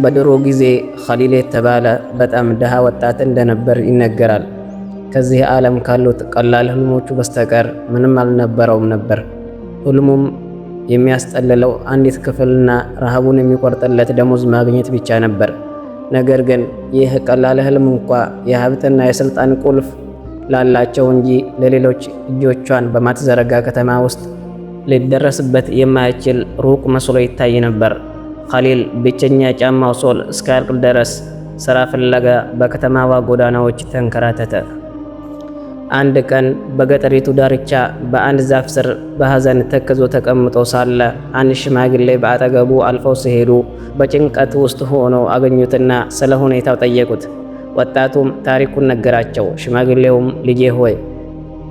በድሮ ጊዜ ኸሊል የተባለ በጣም ድሃ ወጣት እንደነበር ይነገራል። ከዚህ ዓለም ካሉት ቀላል ህልሞቹ በስተቀር ምንም አልነበረውም ነበር። ህልሙም የሚያስጠልለው አንዲት ክፍልና ረሃቡን የሚቆርጥለት ደሞዝ ማግኘት ብቻ ነበር። ነገር ግን ይህ ቀላል ህልም እንኳ የሀብትና የስልጣን ቁልፍ ላላቸው እንጂ ለሌሎች እጆቿን በማትዘረጋ ከተማ ውስጥ ሊደረስበት የማይችል ሩቅ መስሎ ይታይ ነበር። ኸሊል ብቸኛ ጫማው ሶል እስኪያልቅ ድረስ ሥራ ፍለጋ በከተማዋ ጎዳናዎች ተንከራተተ። አንድ ቀን በገጠሪቱ ዳርቻ በአንድ ዛፍ ስር በሐዘን ተክዞ ተቀምጦ ሳለ አንድ ሽማግሌ በአጠገቡ አልፈው ሲሄዱ በጭንቀት ውስጥ ሆኖ አገኙትና ስለ ሁኔታው ጠየቁት። ወጣቱም ታሪኩን ነገራቸው። ሽማግሌውም ልጄ ሆይ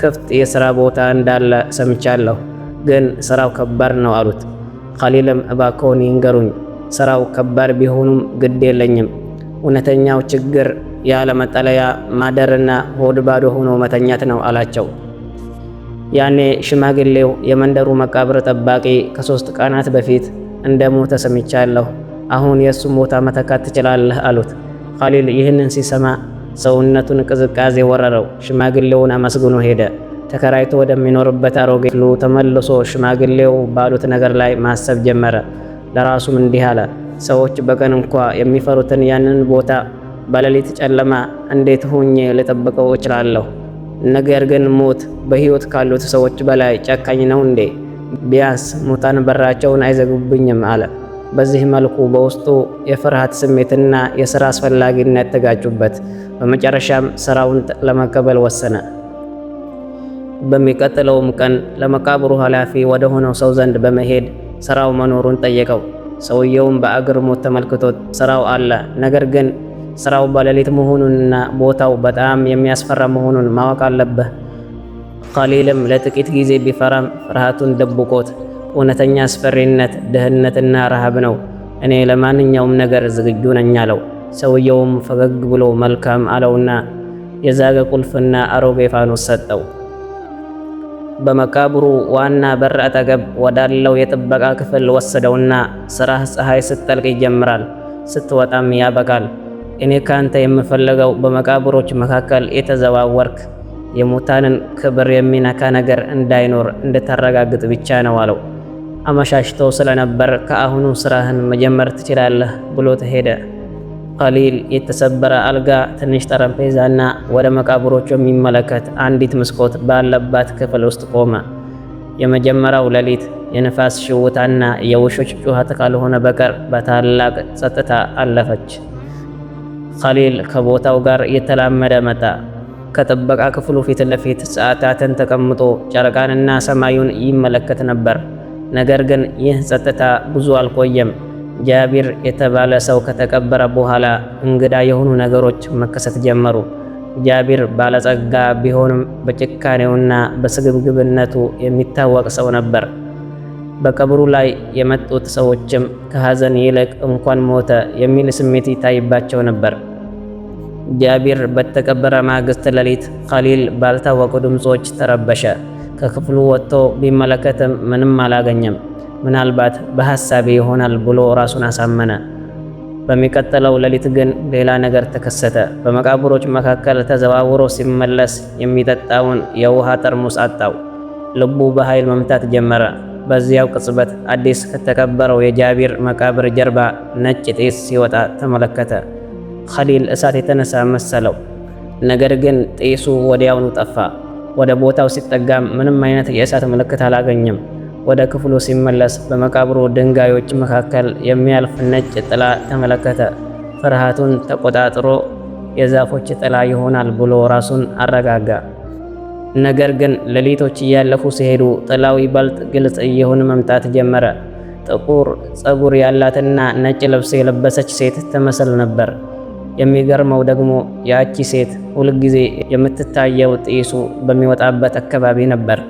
ክፍት የሥራ ቦታ እንዳለ ሰምቻለሁ፣ ግን ሥራው ከባድ ነው አሉት። ኸሊልም እባክዎን ይንገሩኝ፣ ሥራው ከባድ ቢሆኑም ግድ የለኝም። እውነተኛው ችግር ያለ መጠለያ ማደርና ሆድ ባዶ ሆኖ መተኛት ነው አላቸው። ያኔ ሽማግሌው የመንደሩ መቃብር ጠባቂ ከ3 ቀናት በፊት እንደሞተ ሰምቻለሁ፣ አሁን የእሱም ቦታ መተካት ትችላለህ አሉት። ኸሊል ይህንን ሲሰማ ሰውነቱን ቅዝቃዜ ወረረው። ሽማግሌውን አመስግኖ ሄደ። ተከራይቶ ወደሚኖርበት አሮጌ ክፍሉ ተመልሶ ሽማግሌው ባሉት ነገር ላይ ማሰብ ጀመረ። ለራሱም እንዲህ አለ፣ ሰዎች በቀን እንኳ የሚፈሩትን ያንን ቦታ በሌሊት ጨለማ እንዴት ሆኜ ልጠብቀው እችላለሁ? ነገር ግን ሞት በሕይወት ካሉት ሰዎች በላይ ጨካኝ ነው እንዴ? ቢያንስ ሙታን በራቸውን አይዘጉብኝም አለ። በዚህ መልኩ በውስጡ የፍርሃት ስሜትና የሥራ አስፈላጊነት ተጋጩበት። በመጨረሻም ሥራውን ለመቀበል ወሰነ። በሚቀጥለውም ቀን ለመቃብሩ ኃላፊ ወደ ሆነው ሰው ዘንድ በመሄድ ሥራው መኖሩን ጠየቀው። ሰውየውም በአግርሞት ተመልክቶት ሥራው አለ፣ ነገር ግን ሥራው በሌሊት መሆኑንና ቦታው በጣም የሚያስፈራ መሆኑን ማወቅ አለብህ። ኸሊልም ለጥቂት ጊዜ ቢፈራም ፍርሃቱን ደብቆት እውነተኛ አስፈሪነት ድህነትና ረሃብ ነው፣ እኔ ለማንኛውም ነገር ዝግጁ ነኝ አለው። ሰውየውም ፈገግ ብሎ መልካም አለውና የዛገ ቁልፍና አሮጌ ፋኖስ ሰጠው። በመቃብሩ ዋና በር አጠገብ ወዳለው የጥበቃ ክፍል ወሰደውና ሥራህ ፀሐይ ስትጠልቅ ይጀምራል፣ ስትወጣም ያበቃል። እኔ ካንተ የምፈልገው በመቃብሮች መካከል የተዘዋወርክ የሙታንን ክብር የሚነካ ነገር እንዳይኖር እንድታረጋግጥ ብቻ ነው አለው። አመሻሽቶ ስለነበር ከአሁኑ ስራህን መጀመር ትችላለህ ብሎት ሄደ። ኸሊል የተሰበረ አልጋ፣ ትንሽ ጠረጴዛና ወደ መቃብሮቹ የሚመለከት አንዲት መስኮት ባለባት ክፍል ውስጥ ቆመ። የመጀመሪያው ሌሊት የንፋስ ሽውታና የውሾች ጩኸት ካልሆነ በቀር በታላቅ ጸጥታ አለፈች። ኸሊል ከቦታው ጋር እየተላመደ መጣ። ከጥበቃ ክፍሉ ፊት ለፊት ሰዓታትን ተቀምጦ ጨረቃንና ሰማዩን ይመለከት ነበር። ነገር ግን ይህ ጸጥታ ብዙ አልቆየም። ጃቢር የተባለ ሰው ከተቀበረ በኋላ እንግዳ የሆኑ ነገሮች መከሰት ጀመሩ። ጃቢር ባለጸጋ ቢሆንም በጭካኔውና በስግብግብነቱ የሚታወቅ ሰው ነበር። በቀብሩ ላይ የመጡት ሰዎችም ከሐዘን ይልቅ እንኳን ሞተ የሚል ስሜት ይታይባቸው ነበር። ጃቢር በተቀበረ ማግስት ሌሊት ኸሊል ባልታወቁ ድምጾች ተረበሸ። ከክፍሉ ወጥቶ ቢመለከትም ምንም አላገኘም። ምናልባት በሐሳቤ ይሆናል ብሎ ራሱን አሳመነ። በሚቀጥለው ሌሊት ግን ሌላ ነገር ተከሰተ። በመቃብሮች መካከል ተዘዋውሮ ሲመለስ የሚጠጣውን የውሃ ጠርሙስ አጣው። ልቡ በኃይል መምታት ጀመረ። በዚያው ቅጽበት አዲስ ከተቀበረው የጃቢር መቃብር ጀርባ ነጭ ጢስ ሲወጣ ተመለከተ። ኸሊል እሳት የተነሳ መሰለው። ነገር ግን ጢሱ ወዲያውኑ ጠፋ። ወደ ቦታው ሲጠጋም ምንም አይነት የእሳት ምልክት አላገኘም። ወደ ክፍሉ ሲመለስ በመቃብሩ ድንጋዮች መካከል የሚያልፍ ነጭ ጥላ ተመለከተ። ፍርሃቱን ተቆጣጥሮ የዛፎች ጥላ ይሆናል ብሎ ራሱን አረጋጋ። ነገር ግን ሌሊቶች እያለፉ ሲሄዱ ጥላው ይበልጥ ግልጽ እየሆነ መምጣት ጀመረ። ጥቁር ፀጉር ያላትና ነጭ ልብስ የለበሰች ሴት ትመስል ነበር። የሚገርመው ደግሞ ያቺ ሴት ሁልጊዜ የምትታየው ጢሱ በሚወጣበት አካባቢ ነበር።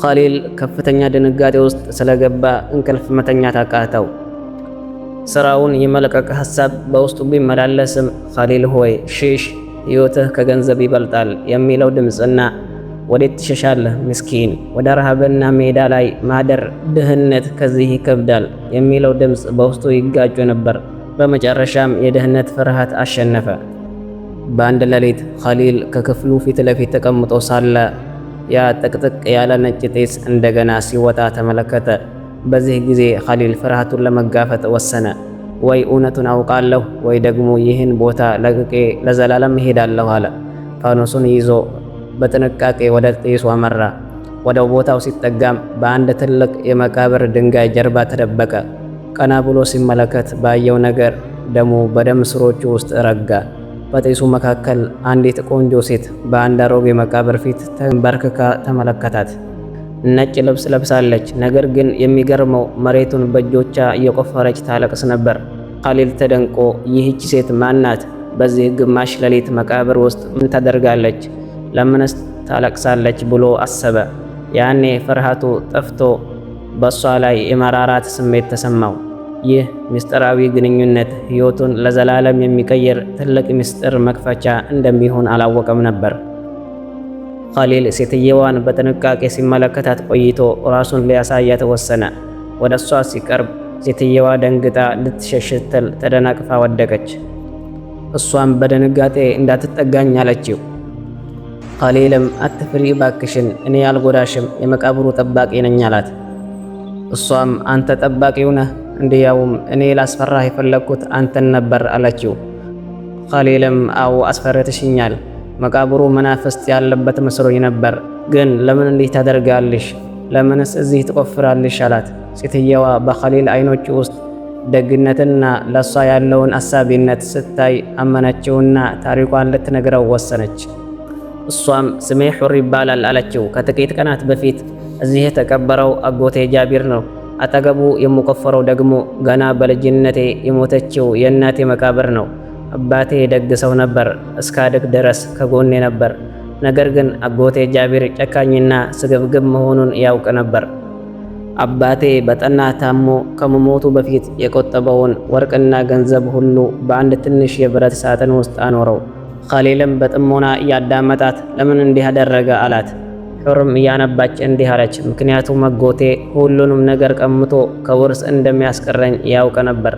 ኸሊል ከፍተኛ ድንጋጤ ውስጥ ስለገባ እንቅልፍ መተኛት አቃተው። ስራውን የመለቀቅ ሐሳብ በውስጡ ቢመላለስም ኸሊል ሆይ ሽሽ፣ ሕይወትህ ከገንዘብ ይበልጣል የሚለው ድምፅና ወዴት ትሸሻለህ ምስኪን? ወደ ረሃብና ሜዳ ላይ ማደር ድህነት ከዚህ ይከብዳል የሚለው ድምፅ በውስጡ ይጋጩ ነበር። በመጨረሻም የድህነት ፍርሃት አሸነፈ። በአንድ ሌሊት ኸሊል ከክፍሉ ፊት ለፊት ተቀምጦ ሳለ ያ ጥቅጥቅ ያለ ነጭ ጢስ እንደገና ሲወጣ ተመለከተ። በዚህ ጊዜ ኸሊል ፍርሃቱን ለመጋፈጥ ወሰነ። ወይ እውነቱን አውቃለሁ ወይ ደግሞ ይህን ቦታ ለቅቄ ለዘላለም እሄዳለሁ አለ። ፋኖሱን ይዞ በጥንቃቄ ወደ ጢሱ አመራ። ወደ ቦታው ሲጠጋም በአንድ ትልቅ የመቃብር ድንጋይ ጀርባ ተደበቀ። ቀና ብሎ ሲመለከት ባየው ነገር ደሙ በደም ስሮቹ ውስጥ ረጋ። በጢሱ መካከል አንዲት ቆንጆ ሴት በአንድ አሮጌ መቃብር ፊት ተንበርክካ ተመለከታት። ነጭ ልብስ ለብሳለች፣ ነገር ግን የሚገርመው መሬቱን በእጆቿ እየቆፈረች ታለቅስ ነበር። ኸሊል ተደንቆ ይህች ሴት ማናት? በዚህ ግማሽ ሌሊት መቃብር ውስጥ ምን ታደርጋለች? ለምንስ ታለቅሳለች ብሎ አሰበ። ያኔ ፍርሃቱ ጠፍቶ በሷ ላይ የመራራት ስሜት ተሰማው። ይህ ምስጢራዊ ግንኙነት ሕይወቱን ለዘላለም የሚቀይር ትልቅ ምስጢር መክፈቻ እንደሚሆን አላወቀም ነበር። ኸሊል ሴትየዋን በጥንቃቄ ሲመለከታት ቆይቶ ራሱን ሊያሳያት ወሰነ። ወደ እሷ ሲቀርብ ሴትየዋ ደንግጣ ልትሸሽ ስትል ተደናቅፋ ወደቀች። እሷም በድንጋጤ እንዳትጠጋኝ አለችው። ኸሊልም አትፍሪ ባክሽን፣ እኔ አልጎዳሽም፣ የመቃብሩ ጠባቂ ነኝ አላት። እሷም አንተ ጠባቂው ነህ? እንዲያውም እኔ ላስፈራህ የፈለግኩት አንተን ነበር አለችው። ኸሊልም አዎ አስፈርተሽኛል፣ መቃብሩ መናፍስት ያለበት መስሎኝ ነበር። ግን ለምን እንዲህ ታደርጋለሽ? ለምንስ እዚህ ትቆፍራለሽ? አላት። ሴትየዋ በኸሊል አይኖች ውስጥ ደግነትና ለሷ ያለውን አሳቢነት ስታይ አመነችውና ታሪኳን ልትነግረው ወሰነች። እሷም ስሜ ሑር ይባላል አለችው። ከጥቂት ቀናት በፊት እዚህ የተቀበረው አጎቴ ጃቢር ነው። አጠገቡ የምቆፈረው ደግሞ ገና በልጅነቴ የሞተችው የእናቴ መቃብር ነው። አባቴ ደግ ሰው ነበር፣ እስካድግ ድረስ ከጎኔ ነበር። ነገር ግን አጎቴ ጃቢር ጨካኝና ስግብግብ መሆኑን ያውቅ ነበር። አባቴ በጠና ታሞ ከመሞቱ በፊት የቆጠበውን ወርቅና ገንዘብ ሁሉ በአንድ ትንሽ የብረት ሳጥን ውስጥ አኖረው። ኸሊልም በጥሞና እያዳመጣት ለምን እንዲህ አደረገ አላት። ሑርም እያነባች እንዲህ አለች፣ ምክንያቱም አጎቴ ሁሉንም ነገር ቀምቶ ከውርስ እንደሚያስቀረኝ ያውቅ ነበር።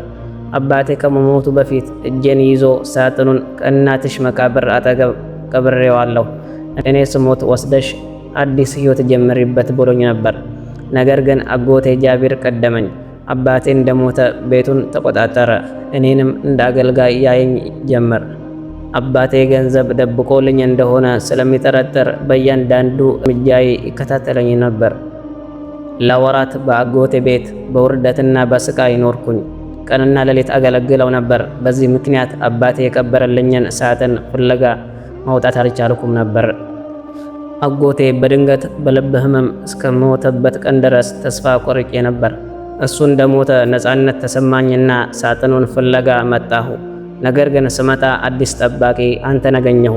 አባቴ ከመሞቱ በፊት እጄን ይዞ ሳጥኑን ከእናትሽ መቃብር አጠገብ ቀብሬዋለሁ፣ እኔ ስሞት ወስደሽ አዲስ ሕይወት ጀምሪበት ብሎኝ ነበር። ነገር ግን አጎቴ ጃቢር ቀደመኝ። አባቴ እንደሞተ ቤቱን ተቆጣጠረ፣ እኔንም እንደ አገልጋይ ያየኝ ጀመር። አባቴ ገንዘብ ደብቆልኝ እንደሆነ ስለሚጠረጠር በእያንዳንዱ እርምጃዬ ይከታተለኝ ነበር። ለወራት በአጎቴ ቤት በውርደትና በስቃይ ኖርኩኝ። ቀንና ሌሊት አገለግለው ነበር። በዚህ ምክንያት አባቴ የቀበረልኝን ሳጥን ፍለጋ ማውጣት አልቻልኩም ነበር። አጎቴ በድንገት በልብ ህመም እስከሞተበት ቀን ድረስ ተስፋ ቆርጬ ነበር። እሱ እንደሞተ ነፃነት ተሰማኝና ሳጥኑን ፍለጋ መጣሁ። ነገር ግን ስመጣ አዲስ ጠባቂ አንተን አገኘሁ።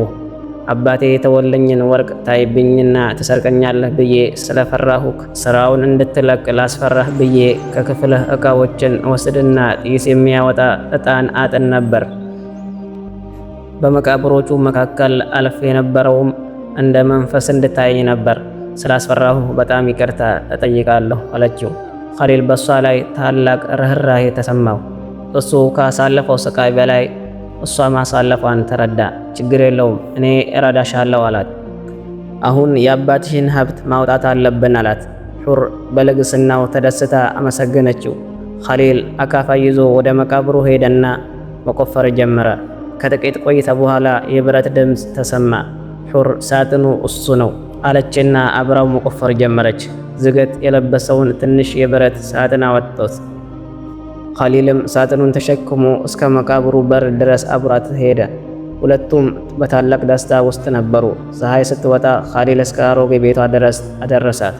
አባቴ የተወለኝን ወርቅ ታይብኝና ትሰርቀኛለህ ብዬ ስለፈራሁክ ስራውን እንድትለቅ ላስፈራህ ብዬ ከክፍልህ ዕቃዎችን ወስድና ጢስ የሚያወጣ ዕጣን አጥን ነበር። በመቃብሮቹ መካከል አልፍ የነበረውም እንደ መንፈስ እንድታየኝ ነበር። ስላስፈራሁ በጣም ይቅርታ እጠይቃለሁ አለችው። ኸሊል በሷ ላይ ታላቅ ርኅራኄ ተሰማው። እሱ ካሳለፈው ስቃይ በላይ እሷ ማሳለፏን ተረዳ። ችግር የለውም እኔ እረዳሻለሁ አላት። አሁን የአባትሽን ሀብት ማውጣት አለብን አላት። ሑር በልግስናው ተደስታ አመሰገነችው። ኸሊል አካፋ ይዞ ወደ መቃብሩ ሄደና መቆፈር ጀመረ። ከጥቂት ቆይታ በኋላ የብረት ድምፅ ተሰማ። ሑር ሳጥኑ እሱ ነው አለችና አብራው መቆፈር ጀመረች። ዝገት የለበሰውን ትንሽ የብረት ሳጥን አወጣት። ኸሊልም ሳጥኑን ተሸክሞ እስከ መቃብሩ በር ድረስ አብሯት ሄደ። ሁለቱም በታላቅ ደስታ ውስጥ ነበሩ። ፀሐይ ስትወጣ ኸሊል እስከ አሮጌ ቤቷ ድረስ አደረሳት።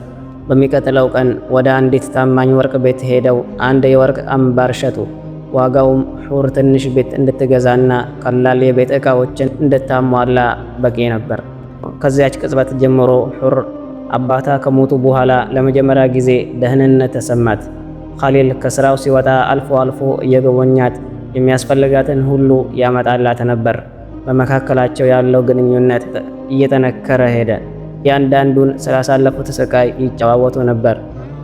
በሚቀጥለው ቀን ወደ አንዲት ታማኝ ወርቅ ቤት ሄደው አንድ የወርቅ አምባር ሸጡ። ዋጋውም ሑር ትንሽ ቤት እንድትገዛና ቀላል የቤት ዕቃዎችን እንድታሟላ በቂ ነበር። ከዚያች ቅጽበት ጀምሮ ሑር አባታ ከሞቱ በኋላ ለመጀመሪያ ጊዜ ደህንነት ተሰማት። ኸሊል ከስራው ሲወጣ አልፎ አልፎ እየጎበኛት የሚያስፈልጋትን ሁሉ ያመጣላት ነበር። በመካከላቸው ያለው ግንኙነት እየጠነከረ ሄደ። ያንዳንዱን ስላሳለፉት ስቃይ ይጨዋወቱ ነበር።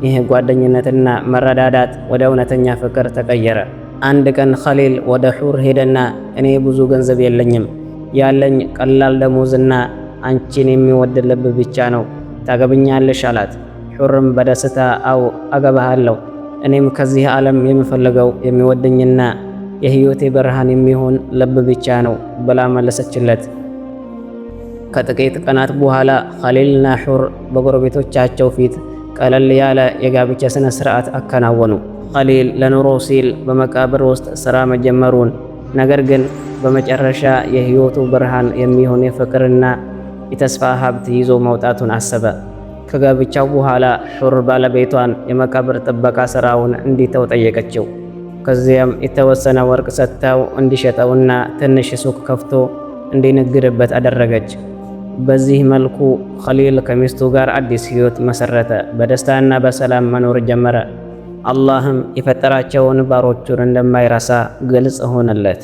ይህ ጓደኝነትና መረዳዳት ወደ እውነተኛ ፍቅር ተቀየረ። አንድ ቀን ኸሊል ወደ ሑር ሄደና እኔ ብዙ ገንዘብ የለኝም፣ ያለኝ ቀላል ደሞዝና አንቺን የሚወድ ልብ ብቻ ነው፣ ታገብኛለሽ አላት። ሑርም በደስታ አው አገባሃለሁ፣ እኔም ከዚህ ዓለም የምፈልገው የሚወደኝና የህይወቴ ብርሃን የሚሆን ልብ ብቻ ነው ብላ መለሰችለት። ከጥቂት ቀናት በኋላ ኸሊልና ሑር በጎረቤቶቻቸው ፊት ቀለል ያለ የጋብቻ ስነ ስርዓት አከናወኑ። ኸሊል ለኑሮ ሲል በመቃብር ውስጥ ሥራ መጀመሩን፣ ነገር ግን በመጨረሻ የህይወቱ ብርሃን የሚሆን የፍቅርና የተስፋ ሀብት ይዞ መውጣቱን አሰበ። ከጋብቻው በኋላ ሑር ባለቤቷን የመቃብር ጥበቃ ሥራውን እንዲተው ጠየቀችው። ከዚያም የተወሰነ ወርቅ ሰጥታው እንዲሸጠውና ትንሽ ሱቅ ከፍቶ እንዲነግድበት አደረገች። በዚህ መልኩ ኸሊል ከሚስቱ ጋር አዲስ ህይወት መሰረተ፣ በደስታና በሰላም መኖር ጀመረ። አላህም የፈጠራቸውን ባሮቹን እንደማይረሳ ግልጽ ሆነለት።